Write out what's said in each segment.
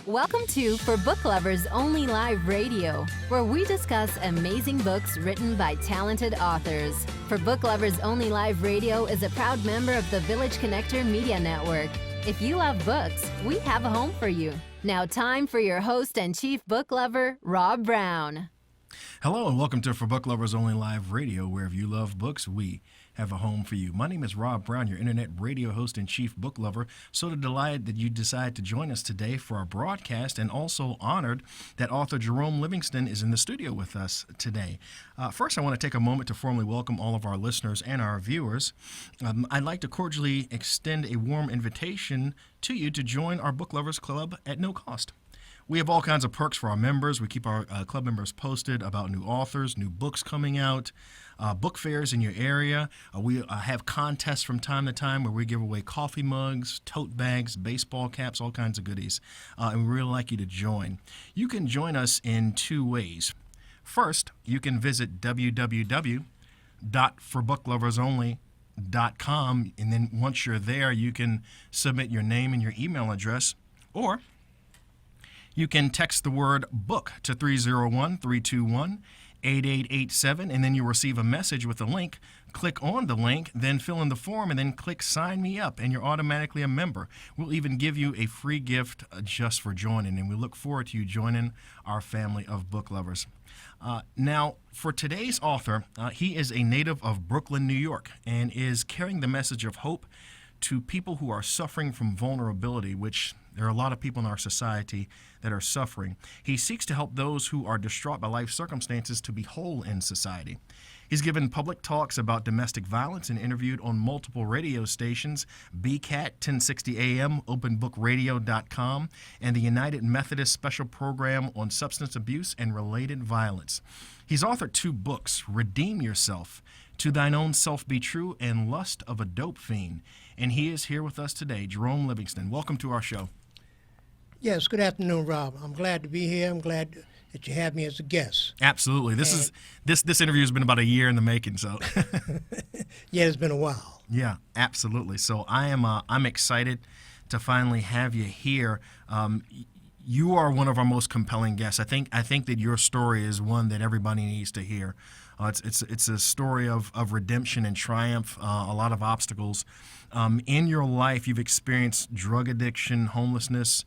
Welcome to For Book Lovers Only Live Radio, where we discuss amazing books written by talented authors. For Book Lovers Only Live Radio is a proud member of the Village Connector Media Network. If you love books, we have a home for you. Now time for your host and chief book lover, Rob Brown. Hello and welcome to For Book Lovers Only Live Radio, where if you love books, we have a home for you. My name is Rob Brown, your internet radio host and chief book lover. So delighted that you decided to join us today for our broadcast, and also honored that author Jerome Livingston is in the studio with us today. First, I want to take a moment to formally welcome all of our listeners and our viewers. I'd like to cordially extend a warm invitation to you to join our Book Lovers Club at no cost. We have all kinds of perks for our members. We keep our club members posted about new authors, new books coming out, book fairs in your area. We have contests from time to time where we give away coffee mugs, tote bags, baseball caps, all kinds of goodies. And we really like you to join. You can join us in two ways. First, you can visit www.forbookloversonly.com, and then once you're there, you can submit your name and your email address, or you can text the word book to 301-321-8887, and then you'll receive a message with a link. Click on the link, then fill in the form, and then click Sign Me Up, and you're automatically a member. We'll even give you a free gift just for joining, and we look forward to you joining our family of book lovers. Now, for today's author, he is a native of Brooklyn, New York, and is carrying the message of hope to people who are suffering from vulnerability, which there are a lot of people in our society that are suffering. He seeks to help those who are distraught by life circumstances to be whole in society. He's given public talks about domestic violence and interviewed on multiple radio stations, BCAT 1060 AM, openbookradio.com, and the United Methodist Special Program on Substance Abuse and Related Violence. He's authored two books, Redeem Yourself, To Thine Own Self Be True, and Lust of a Dope Fiend. And he is here with us today, Jerome Livingston. Welcome to our show. Yes, good afternoon, Rob. I'm glad to be here. I'm glad that you have me as a guest. Absolutely. This interview has been about a year in the making, so. Yeah, it's been a while. Yeah, absolutely. So I'm excited to finally have you here. You are one of our most compelling guests. I think that your story is one that everybody needs to hear. It's a story of redemption and triumph, a lot of obstacles. In your life, you've experienced drug addiction, homelessness,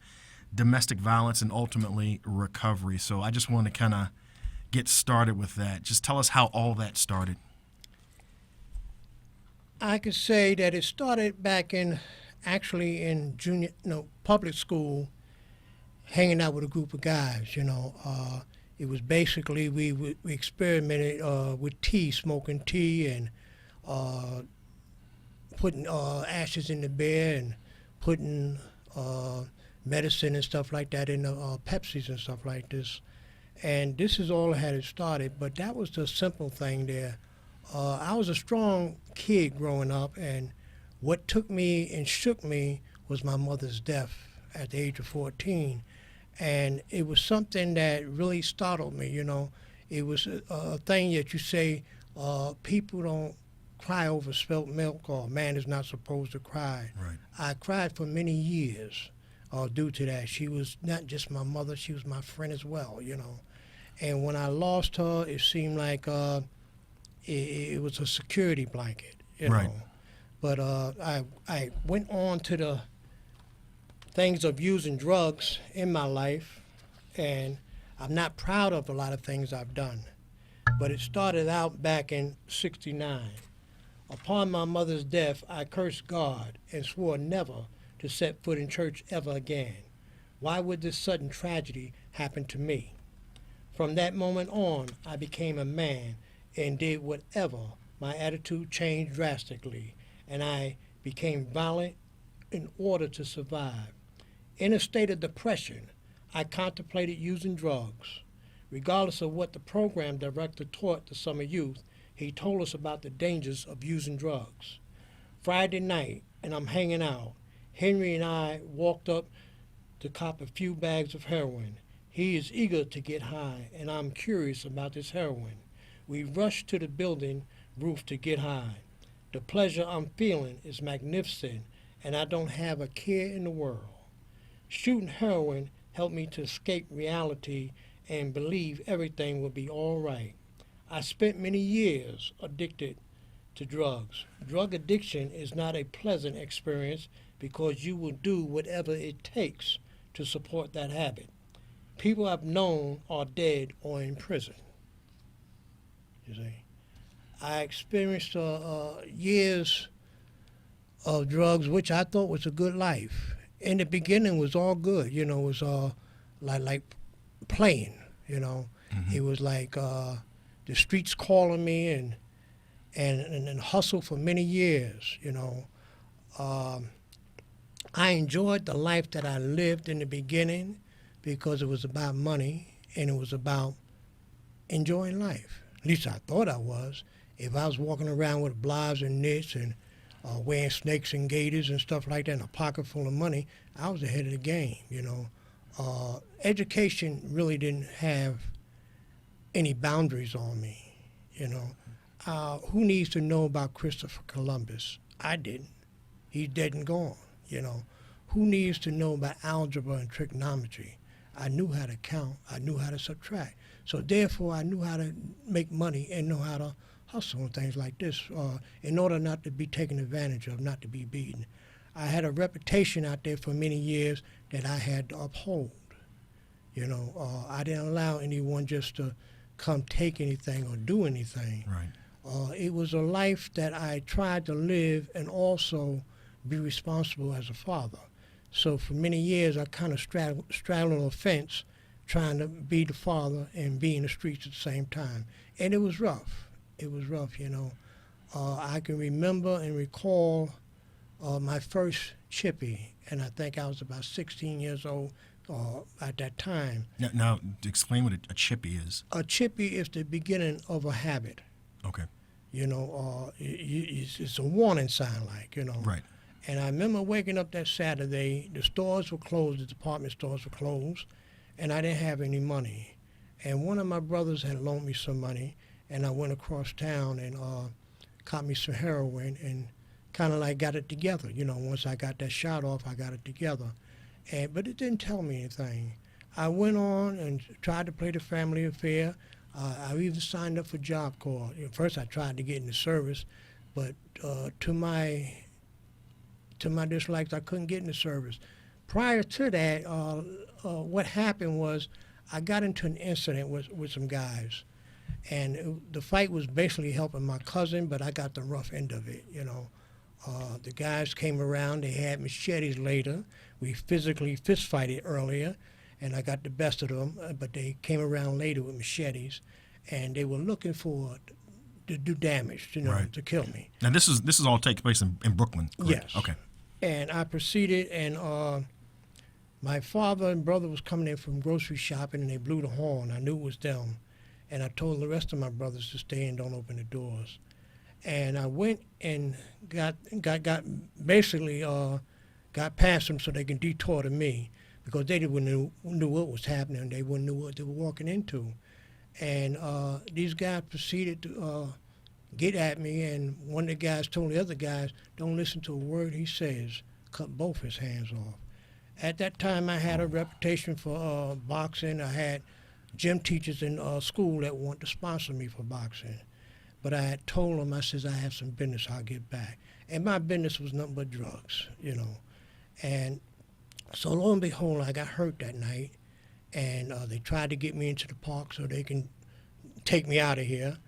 domestic violence, and ultimately recovery. So I just want to kind of get started with that. Just tell us how all that started. I could say that it started back in public school, hanging out with a group of guys, It was basically, we experimented with tea, smoking tea, and putting ashes in the beer and putting medicine and stuff like that in the Pepsis and stuff like this. And this is all how it started, but that was the simple thing there. I was a strong kid growing up, and what took me and shook me was my mother's death at the age of 14. And it was something that really startled me, It was a thing that you say, people don't cry over spilt milk, or a man is not supposed to cry. Right. I cried for many years due to that. She was not just my mother, she was my friend as well, And when I lost her, it seemed like it was a security blanket, Right. But I went on to the things of using drugs in my life, and I'm not proud of a lot of things I've done. But it started out back in '69. Upon my mother's death, I cursed God and swore never to set foot in church ever again. Why would this sudden tragedy happen to me? From that moment on, I became a man and did whatever. My attitude changed drastically, and I became violent in order to survive. In a state of depression, I contemplated using drugs. Regardless of what the program director taught the summer youth, he told us about the dangers of using drugs. Friday night, and I'm hanging out, Henry and I walked up to cop a few bags of heroin. He is eager to get high, and I'm curious about this heroin. We rushed to the building roof to get high. The pleasure I'm feeling is magnificent, and I don't have a care in the world. Shooting heroin helped me to escape reality and believe everything will be all right. I spent many years addicted to drugs. Drug addiction is not a pleasant experience because you will do whatever it takes to support that habit. People I've known are dead or in prison. You see, I experienced years of drugs, which I thought was a good life. In the beginning, was all good. You know, it was all like playing. You know, it was like the streets calling me and hustle for many years. You know, I enjoyed the life that I lived in the beginning because it was about money and it was about enjoying life. At least I thought I was. If I was walking around with blobs and knits and wearing snakes and gaiters and stuff like that and a pocket full of money, I was ahead of the game, you know. Education really didn't have any boundaries on me, you know. Who needs to know about Christopher Columbus? I didn't. He's dead and gone, you know. Who needs to know about algebra and trigonometry? I knew how to count. I knew how to subtract. So therefore, I knew how to make money and know how to hustle and things like this in order not to be taken advantage of, not to be beaten. I had a reputation out there for many years that I had to uphold. You know, I didn't allow anyone just to come take anything or do anything. Right. It was a life that I tried to live and also be responsible as a father. So for many years, I kind of straddled a fence trying to be the father and be in the streets at the same time. And it was rough. It was rough, you know. I can remember and recall my first chippy, and I think I was about 16 years old at that time. Now, explain what a chippy is. A chippy is the beginning of a habit. Okay. You know, it's a warning sign, like, you know. Right. And I remember waking up that Saturday, the stores were closed, the department stores were closed, and I didn't have any money. And one of my brothers had loaned me some money, and I went across town and caught me some heroin and kind of like got it together. You know, once I got that shot off, I got it together. But it didn't tell me anything. I went on and tried to play the family affair. I even signed up for Job Corps. You know, first I tried to get into service, but to my dislikes, I couldn't get into service. Prior to that, what happened was I got into an incident with some guys. And the fight was basically helping my cousin, but I got the rough end of it, you know. The guys came around, they had machetes later. We physically fist-fighted earlier, and I got the best of them, but they came around later with machetes, and they were looking to do damage, you know, right. to kill me. Now, this is all takes place in Brooklyn, correct? Yes. Okay. And I proceeded, and my father and brother was coming in from grocery shopping, and they blew the horn. I knew it was them. And I told the rest of my brothers to stay and don't open the doors. And I went and got past them so they can detour to me because they knew what was happening. They wouldn't know what they were walking into. And these guys proceeded to get at me, and one of the guys told the other guys, don't listen to a word he says, cut both his hands off. At that time, I had a reputation for boxing. I had gym teachers in school that wanted to sponsor me for boxing. But I had told them, I says, I have some business, I'll get back. And my business was nothing but drugs, you know. And so lo and behold, I got hurt that night, and they tried to get me into the park so they can take me out of here.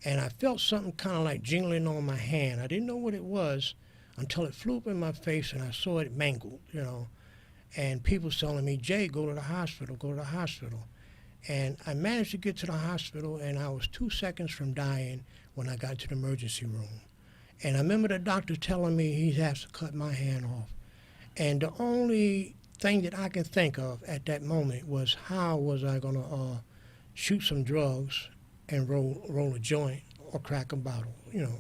And I felt something kind of like jingling on my hand. I didn't know what it was until it flew up in my face and I saw it mangled, you know. And people telling me, Jay, go to the hospital, go to the hospital. And I managed to get to the hospital, and I was 2 seconds from dying when I got to the emergency room. And I remember the doctor telling me he has to cut my hand off. And the only thing that I can think of at that moment was how was I going to shoot some drugs and roll a joint or crack a bottle, you know,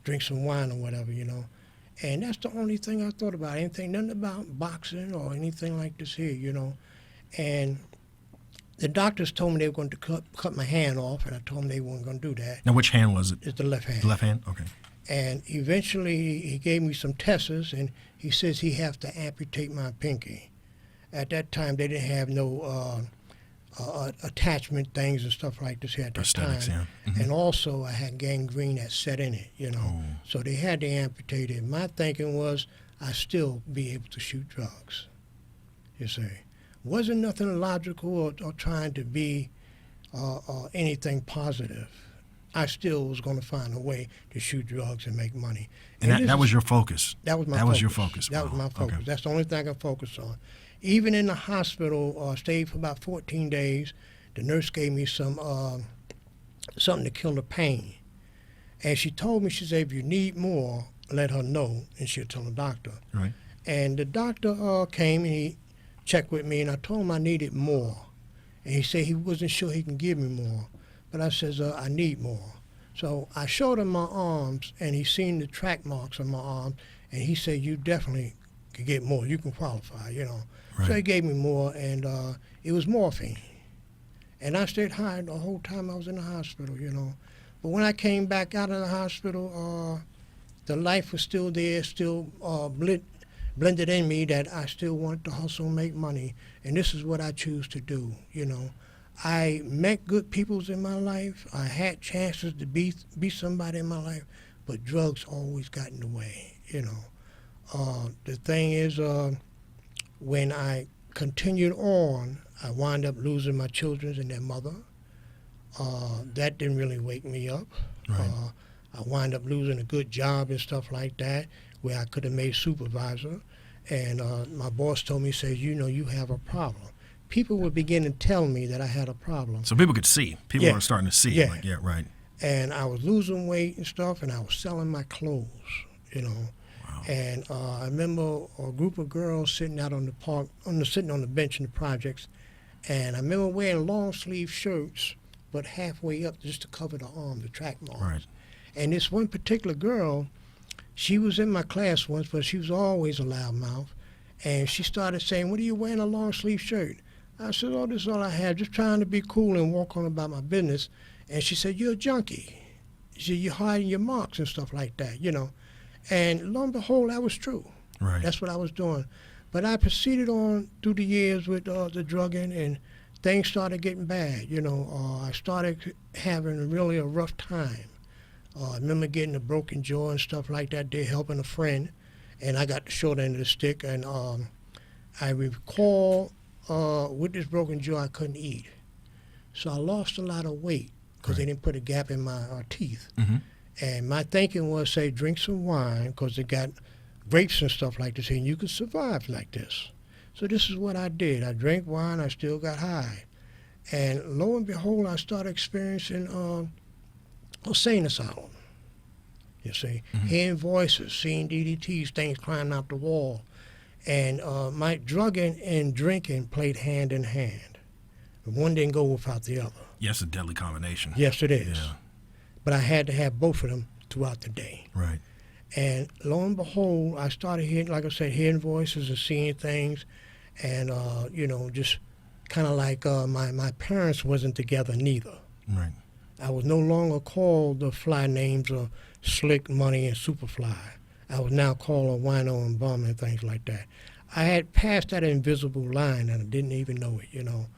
drink some wine or whatever, you know. And that's the only thing I thought about. I didn't think nothing about boxing or anything like this here, you know. And the doctors told me they were going to cut my hand off, and I told them they weren't going to do that. Now, which hand was it? It's the left hand. The left hand? Okay. And eventually he gave me some tests, and he says he has to amputate my pinky. At that time, they didn't have no attachment things and stuff like this here at that Prosthetics, time. yeah. Mm-hmm. And also, I had gangrene that set in it, you know. Oh. So they had to amputate it. My thinking was I still be able to shoot drugs, you see. Wasn't nothing logical or trying to be anything positive. I still was going to find a way to shoot drugs and make money. And that was your focus? That was my focus. That was your focus? That was my focus. Okay. That's the only thing I could focus on. Even in the hospital, stayed for about 14 days. The nurse gave me something to kill the pain. And she told me, she said, if you need more, let her know, and she'll tell the doctor. Right. And the doctor came and he checked with me, and I told him I needed more. And he said he wasn't sure he can give me more. But I says, I need more. So I showed him my arms, and he seen the track marks on my arms, and he said, you definitely could get more. You can qualify, you know. Right. So he gave me more, and it was morphine. And I stayed high the whole time I was in the hospital, you know. But when I came back out of the hospital, the life was still there, still blended in me, that I still wanted to hustle and make money. And this is what I choose to do, you know. I met good peoples in my life. I had chances to be somebody in my life, but drugs always got in the way, you know. The thing is, when I continued on, I wound up losing my children and their mother. That didn't really wake me up. Right. I wound up losing a good job and stuff like that, where I could have made supervisor. And my boss told me, says, you know, you have a problem. People would begin to tell me that I had a problem. So people could see. People Yeah. were starting to see. Yeah. Like, yeah, right. And I was losing weight and stuff, and I was selling my clothes, you know. Wow. And I remember a group of girls sitting out on the park, sitting on the bench in the projects, and I remember wearing long sleeve shirts, but halfway up just to cover the arm, the track marks. Right. And this one particular girl, she was in my class once, but she was always a loudmouth, and she started saying, "What are you wearing a long sleeve shirt?" I said, "Oh, this is all I have, just trying to be cool and walk on about my business." And she said, "You're a junkie. She said, you're hiding your marks and stuff like that, you know." And lo and behold, that was true. Right. That's what I was doing. But I proceeded on through the years with the drugging, and things started getting bad. You know, I started having really a rough time. I remember getting a broken jaw and stuff like that. They're helping a friend, and I got the short end of the stick. And I recall with this broken jaw, I couldn't eat. So I lost a lot of weight because they didn't put a gap in my teeth. Mm-hmm. And my thinking was, say, drink some wine because they got grapes and stuff like this, and you could survive like this. So this is what I did. I drank wine. I still got high. And lo and behold, I started experiencing a sane asylum. You see, hearing voices, seeing DDTs, things climbing out the wall. And my drugging and drinking played hand in hand. One didn't go without the other. Yes, a deadly combination. Yes, it is. Yeah. But I had to have both of them throughout the day. Right. And lo and behold, I started hearing, like I said, hearing voices and seeing things. And, you know, just kind of like my parents wasn't together neither. Right. I was no longer called the fly names of Slick, Money, and Superfly. I was now called a wino and bum and things like that. I had passed that invisible line and I didn't even know it, you know.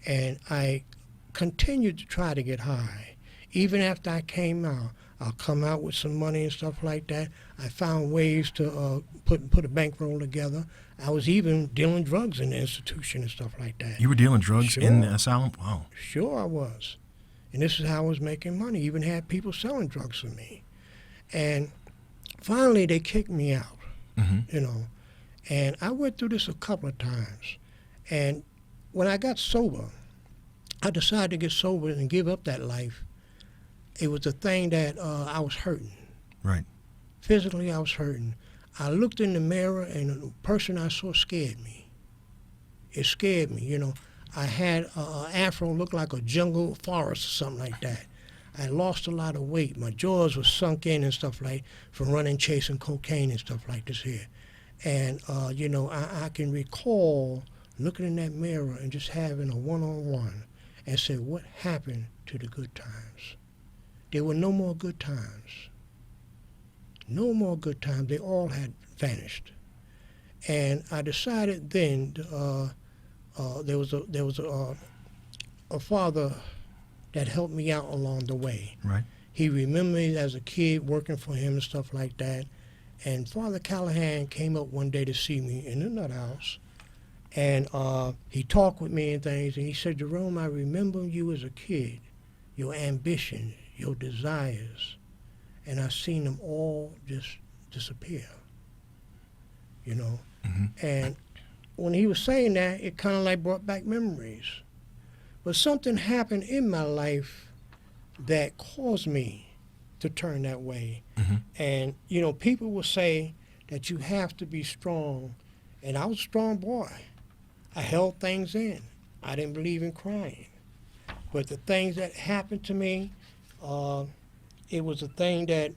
And I continued to try to get high. Even after I came out, I'll come out with some money and stuff like that. I found ways to put a bankroll together. I was even dealing drugs in the institution and stuff like that. You were dealing drugs Sure. in the asylum? Wow. Sure I was. And this is how I was making money. Even had people selling drugs for me. And finally they kicked me out, you know. And I went through this a couple of times. And when I got sober, I decided to get sober and give up that life. It was a thing that I was hurting. Right. Physically, I was hurting. I looked in the mirror, and the person I saw scared me. It scared me, you know. I had an afro look like a jungle forest or something like that. I lost a lot of weight. My jaws were sunk in and stuff like from running, chasing cocaine and stuff like this here. And, you know, I can recall looking in that mirror and just having a one-on-one and say, what happened to the good times? There were no more good times. No more good times. They all had vanished. And I decided then there was a father that helped me out along the way. Right. He remembered me as a kid working for him and stuff like that. And Father Callahan came up one day to see me in the nut house. And he talked with me and things. And he said, Jerome, I remember you as a kid, your ambition, your desires. And I've seen them all just disappear, you know. And when he was saying that, it kind of like brought back memories. But something happened in my life that caused me to turn that way. And, you know, people will say that you have to be strong. And I was a strong boy. I held things in. I didn't believe in crying. But the things that happened to me, it was a thing that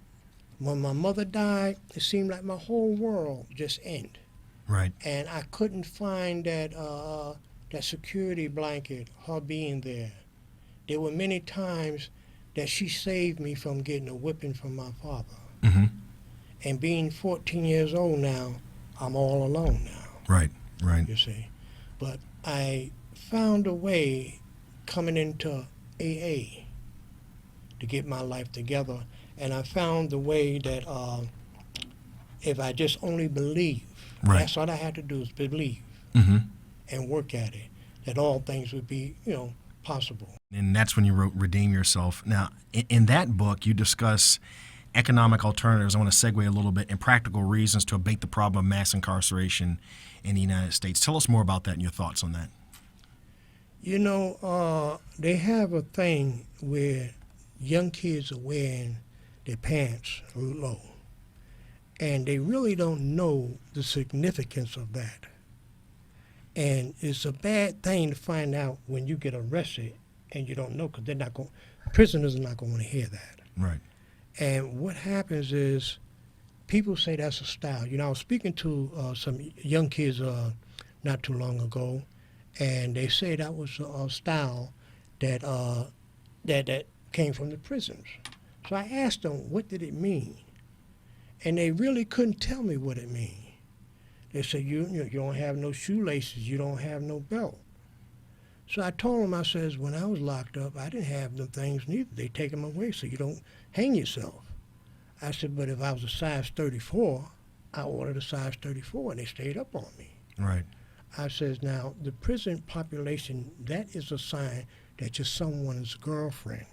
when my mother died, it seemed like my whole world just ended. Right. And I couldn't find that security blanket, her being there. There were many times that she saved me from getting a whipping from my father. And being 14 years old now, I'm all alone now. Right. Right. You see. But I found a way coming into AA to get my life together. And I found the way that if I just only believe, that's all I had to do is believe and work at it, that all things would be, you know, possible. And that's when you wrote Redeem Yourself. Now, in that book, you discuss economic alternatives. I want to segue a little bit, and practical reasons to abate the problem of mass incarceration in the United States. Tell us more about that and your thoughts on that. You know, they have a thing where young kids are wearing their pants low, and they really don't know the significance of that. And it's a bad thing to find out when you get arrested and you don't know, because they're not going. Prisoners are not going to want to hear that. Right. And what happens is, people say that's a style. You know, I was speaking to some young kids not too long ago, and they say that was a style that that came from the prisons. So I asked them, what did it mean? And they really couldn't tell me what it mean. They said, you don't have no shoelaces, you don't have no belt. So I told them, I says, when I was locked up, I didn't have them things neither. They take them away so you don't hang yourself. I said, but if I was a size 34, I ordered a size 34, and they stayed up on me. Right. I says, now, the prison population, that is a sign that you're someone's girlfriend.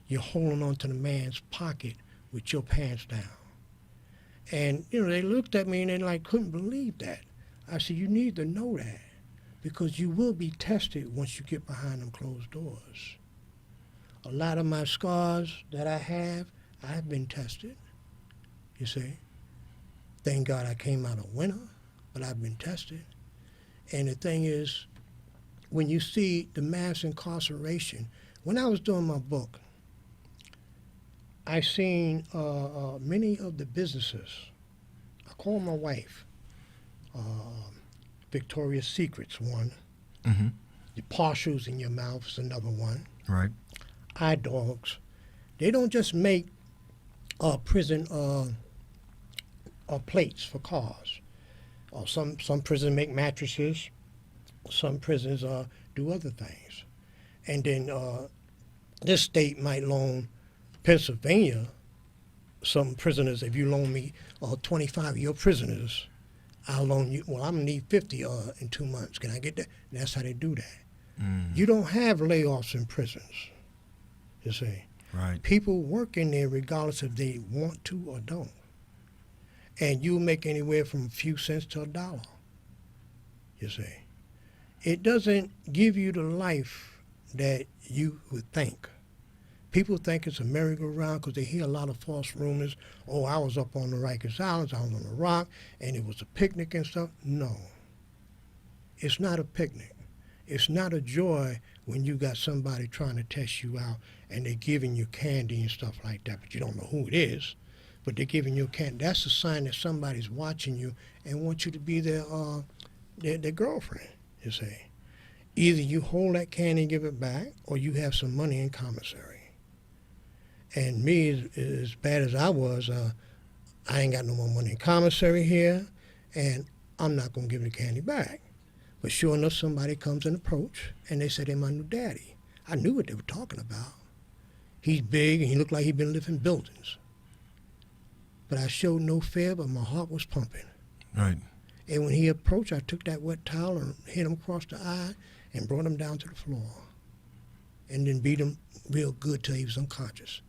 You're holding on to the man's pocket with your pants down. And, you know, they looked at me and they like couldn't believe that. I said, you need to know that, because you will be tested once you get behind them closed doors. A lot of my scars that I have been tested, you see. Thank God I came out a winner, but I've been tested. And the thing is, when you see the mass incarceration, when I was doing my book, I seen many of the businesses. I called my wife. Victoria's Secret's one. The partials in your mouth is another one. Right. Eye dogs. They don't just make prison plates for cars. Some prisons make mattresses. Some prisons do other things. And then this state might loan Pennsylvania some prisoners. If you loan me 25 of your prisoners, I'll loan you. Well, I'm gonna need 50 in 2 months. Can I get that? And that's how they do that. You don't have layoffs in prisons. You see. Right. People work in there regardless if they want to or don't. And you make anywhere from a few cents to $1. You see. It doesn't give you the life that you would think. People think it's a merry-go-round because they hear a lot of false rumors. Oh, I was up on the Rikers Islands, I was on the rock, and it was a picnic and stuff. No. It's not a picnic. It's not a joy when you got somebody trying to test you out and they're giving you candy and stuff like that, but you don't know who it is, but they're giving you candy. That's a sign that somebody's watching you and wants you to be their girlfriend, you see. Either you hold that candy and give it back, or you have some money in commissary. And me, as bad as I was, I ain't got no more money in commissary here, and I'm not going to give the candy back. But sure enough, somebody comes and approach, and they said they're my new daddy. I knew what they were talking about. He's big, and he looked like he'd been living in buildings. But I showed no fear, but my heart was pumping. Right. And when he approached, I took that wet towel and hit him across the eye and brought him down to the floor. And then beat him real good till he was unconscious.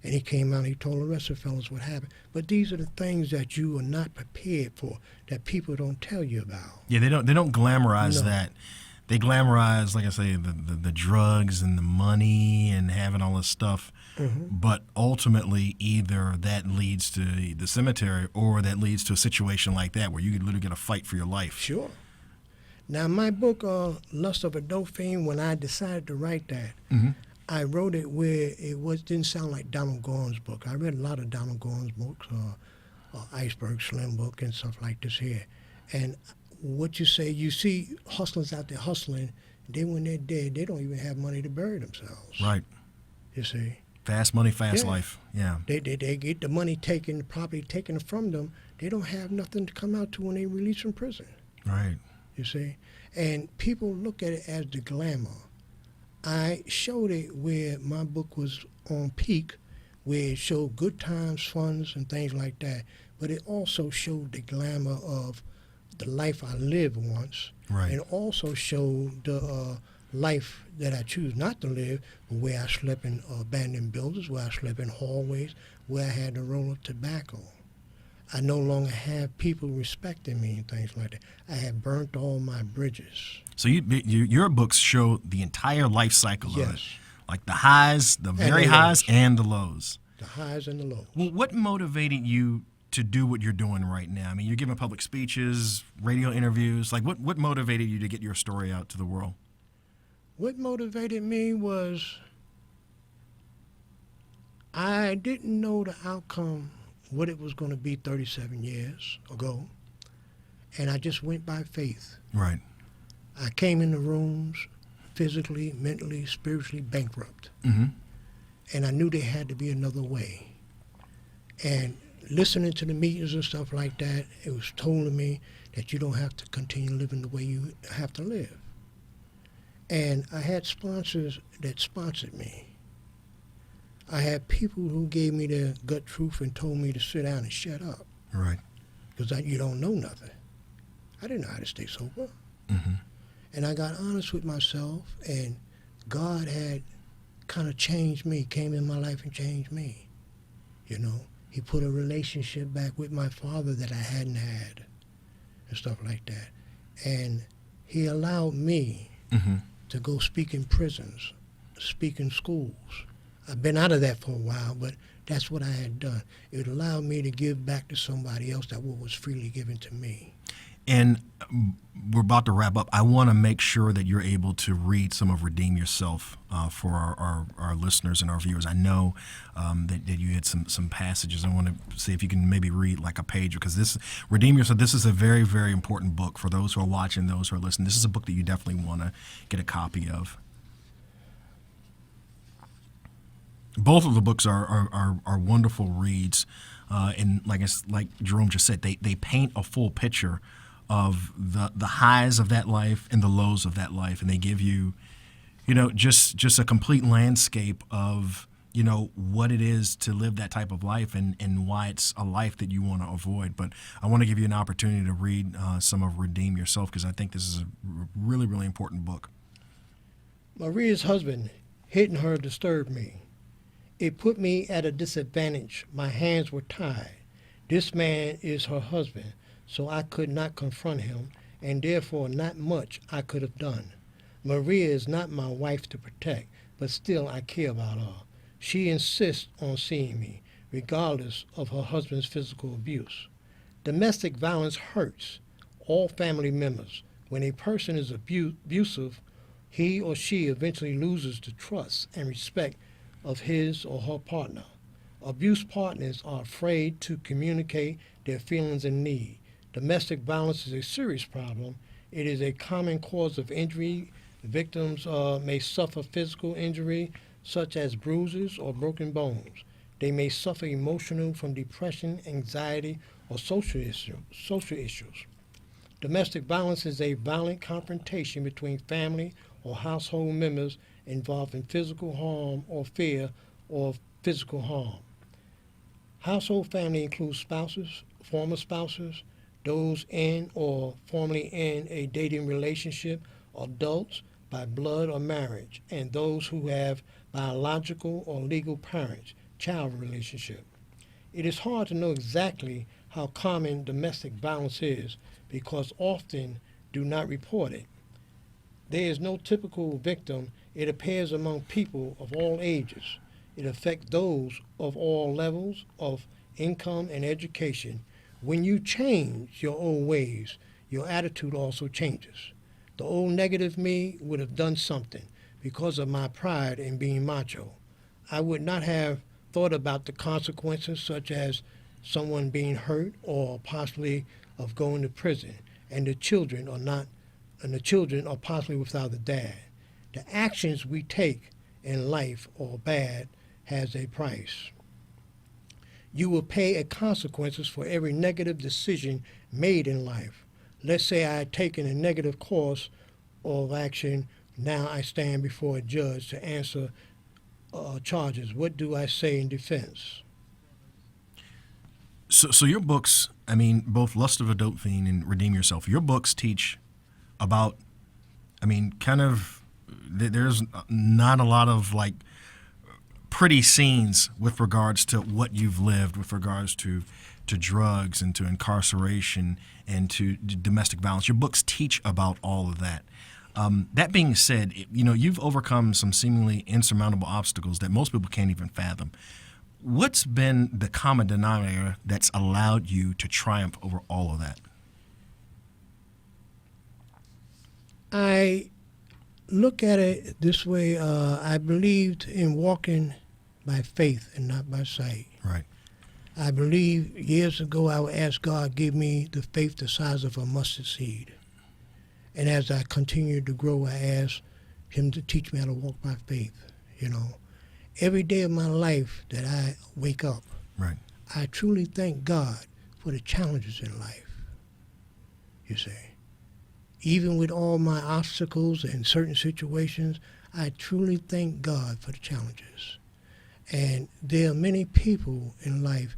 And he came out and he told the rest of the fellas what happened. But these are the things that you are not prepared for, that people don't tell you about. Yeah, they don't glamorize No. that. They glamorize, like I say, the drugs and the money and having all this stuff. Mm-hmm. But ultimately, either that leads to the cemetery or that leads to a situation like that where you could literally get a fight for your life. Sure. Now, my book, Lust of a Dope Fiend, when I decided to write that, Mm-hmm. I wrote it where didn't sound like Donald Gorham's book. I read a lot of Donald Gorham's books, Iceberg Slim book and stuff like this here. And what you say, you see hustlers out there hustling, then when they're dead, they don't even have money to bury themselves. Right. You see? Fast money, fast Yeah. life. Yeah. They get the money taken, the property taken from them. They don't have nothing to come out to when they release from prison. Right. You see? And people look at it as the glamour. I showed it where my book was on peak, where it showed good times, funds, and things like that. But it also showed the glamour of the life I lived once. Right. And also showed the life that I choose not to live, where I slept in abandoned buildings, where I slept in hallways, where I had to roll up tobacco. I no longer have people respecting me and things like that. I have burnt all my bridges. So your books show the entire life cycle of it. Yes. Like the highs, the very the highs, lows. and the lows. The highs and the lows. Well, what motivated you to do what you're doing right now? I mean, you're giving public speeches, radio interviews. Like, what motivated you to get your story out to the world? What motivated me was I didn't know the outcome, what it was going to be 37 years ago, and I just went by faith. Right. I came in the rooms physically, mentally, spiritually bankrupt, Mm-hmm. and I knew there had to be another way. And listening to the meetings and stuff like that, it was told to me that you don't have to continue living the way you have to live. And I had sponsors that sponsored me. I had people who gave me the gut truth and told me to sit down and shut up, Right. because you don't know nothing. I didn't know how to stay sober. Mm-hmm. And I got honest with myself, and God had kind of changed me, came in my life and changed me. You know, he put a relationship back with my father that I hadn't had and stuff like that. And he allowed me Mm-hmm. to go speak in prisons, speak in schools. I've been out of that for a while, but that's what I had done. It allowed me to give back to somebody else that what was freely given to me. And we're about to wrap up. I want to make sure that you're able to read some of Redeem Yourself for our listeners and our viewers. I know that you had some passages. I want to see if you can maybe read like a page, because this Redeem Yourself, this is a very, very important book for those who are watching, those who are listening. This is a book that you definitely want to get a copy of. Both of the books are wonderful reads, and like Jerome just said, they paint a full picture of the highs of that life and the lows of that life, and they give you, just a complete landscape of what it is to live that type of life and why it's a life that you want to avoid. But I want to give you an opportunity to read some of Redeem Yourself, because I think this is a really, really important book. Maria's husband hitting her disturbed me. It put me at a disadvantage. My hands were tied. This man is her husband, so I could not confront him, and therefore not much I could have done. Maria is not my wife to protect, but still I care about her. She insists on seeing me, regardless of her husband's physical abuse. Domestic violence hurts all family members. When a person is abusive, he or she eventually loses the trust and respect of his or her partner. Abuse partners are afraid to communicate their feelings and need. Domestic violence is a serious problem. It is a common cause of injury. Victims may suffer physical injury, such as bruises or broken bones. They may suffer emotional from depression, anxiety, or social issues. Domestic violence is a violent confrontation between family or household members involving physical harm or fear of physical harm. Household family includes spouses, former spouses, those in or formerly in a dating relationship, adults by blood or marriage, and those who have biological or legal parents, child relationship. It is hard to know exactly how common domestic violence is because often do not report it. There is no typical victim. It appears among people of all ages. It affects those of all levels of income and education. When you change your old ways, your attitude also changes. The old negative me would have done something because of my pride in being macho. I would not have thought about the consequences such as someone being hurt or possibly of going to prison, and the children are possibly without a dad. The actions we take in life are bad has a price. You will pay a consequences for every negative decision made in life. Let's say I had taken a negative course of action. Now I stand before a judge to answer charges. What do I say in defense? So your books, I mean, both Lust of a Dope Fiend and Redeem Yourself, your books teach about, I mean, kind of, there's not a lot of like pretty scenes with regards to what you've lived, with regards to drugs and to incarceration and to domestic violence. Your books teach about all of that. That being said, you know, you've overcome some seemingly insurmountable obstacles that most people can't even fathom. What's been the common denominator that's allowed you to triumph over all of that? I look at it this way. I believed in walking by faith and not by sight. Right. I believe years ago I would ask God, give me the faith the size of a mustard seed. And as I continued to grow, I asked him to teach me how to walk by faith, you know. Every day of my life that I wake up, right, I truly thank God for the challenges in life, you see. Even with all my obstacles and certain situations, I truly thank God for the challenges. And there are many people in life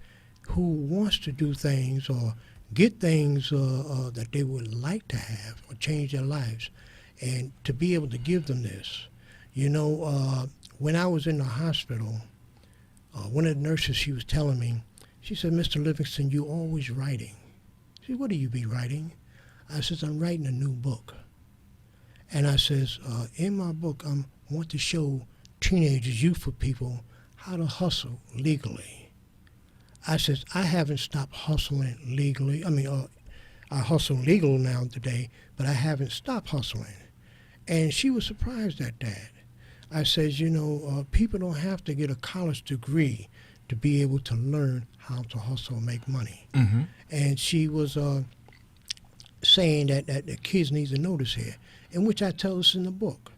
who wants to do things or get things that they would like to have or change their lives, and to be able to give them this. You know, when I was in the hospital, one of the nurses, she was telling me, she said, Mr. Livingston, you always writing. I said, what do you be writing? I says, I'm writing a new book. And I says, in my book, I want to show teenagers, youthful people, how to hustle legally. I says, I haven't stopped hustling legally. I mean, I hustle legal now today, but I haven't stopped hustling. And she was surprised at that. I says, you know, people don't have to get a college degree to be able to learn how to hustle and make money. Mm-hmm. And she was saying that the kids need to know this here, in which I tell us in the book.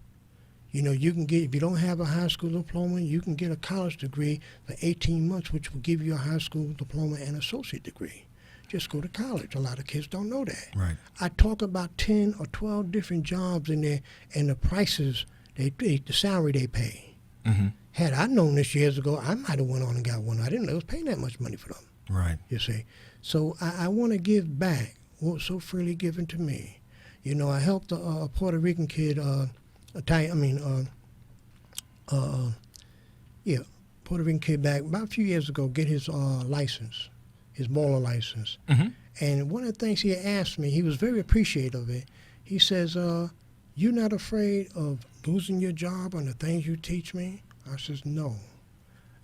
You know, you can get, if you don't have a high school diploma, you can get a college degree for 18 months, which will give you a high school diploma and associate degree. Just go to college. A lot of kids don't know that. Right. I talk about 10 or 12 different jobs in there and the prices, the salary they pay. Mm-hmm. Had I known this years ago, I might have went on and got one. I didn't know it was paying that much money for them. Right. You see. So I want to give back what was so freely given to me. You know, I helped a Puerto Rican kid, Puerto Rican kid back about a few years ago get his license, his baller license. Mm-hmm. And one of the things he asked me, he was very appreciative of it. He says, you're not afraid of losing your job on the things you teach me? I says, no.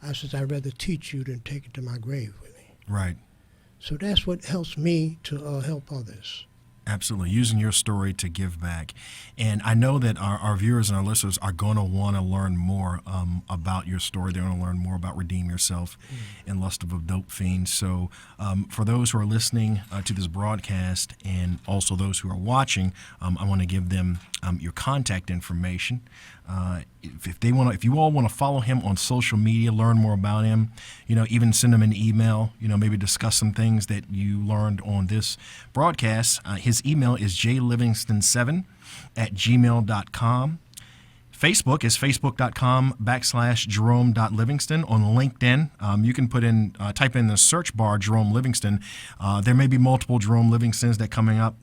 I says, I'd rather teach you than take it to my grave with me. Right. So that's what helps me to help others. Absolutely. Using your story to give back. And I know that our viewers and our listeners are going to want to learn more about your story. They're going to learn more about Redeem Yourself and Lust of a Dope Fiend. So for those who are listening to this broadcast and also those who are watching, I want to give them your contact information If you all want to follow him on social media, learn more about him, even send him an email, maybe discuss some things that you learned on this broadcast. His email is jlivingston7@gmail.com. Facebook is facebook.com/jerome.livingston. On LinkedIn, you can type in the search bar Jerome Livingston. There may be multiple Jerome Livingstons that coming up.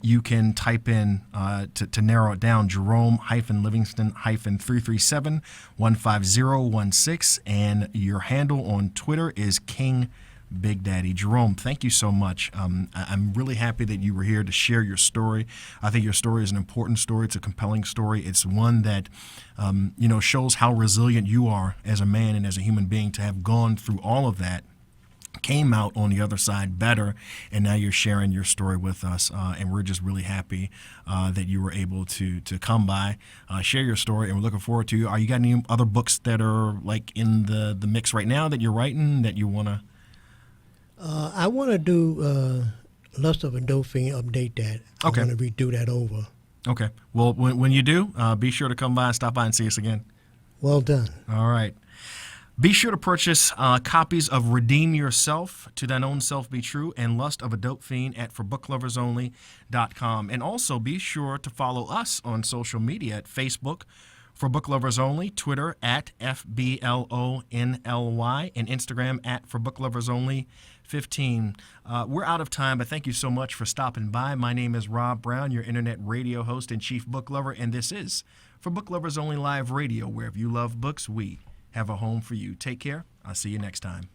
You can type in to narrow it down Jerome-Livingston-337-15016, and your handle on Twitter is King Big Daddy. Jerome, thank you so much. I'm really happy that you were here to share your story. I think your story is an important story. It's a compelling story. It's one that, shows how resilient you are as a man and as a human being to have gone through all of that, came out on the other side better, and now you're sharing your story with us. And we're just really happy that you were able to come by, share your story, and we're looking forward to you. Are you got any other books that are like in the mix right now that you're writing that you want to? I want to do Lust of a Dope Fiend, update that. Okay. I want to redo that over. Okay. Well, when you do, be sure to come by and stop by and see us again. Well done. All right. Be sure to purchase copies of Redeem Yourself, To Thine Own Self Be True, and Lust of a Dope Fiend at ForBookLoversOnly.com. And also be sure to follow us on social media at Facebook for Book Lovers Only, Twitter at FBLONLY, and Instagram at For Book Lovers Only 15. We're out of time, but thank you so much for stopping by. My name is Rob Brown, your internet radio host and chief book lover, and this is For Book Lovers Only Live Radio, where if you love books, we have a home for you. Take care. I'll see you next time.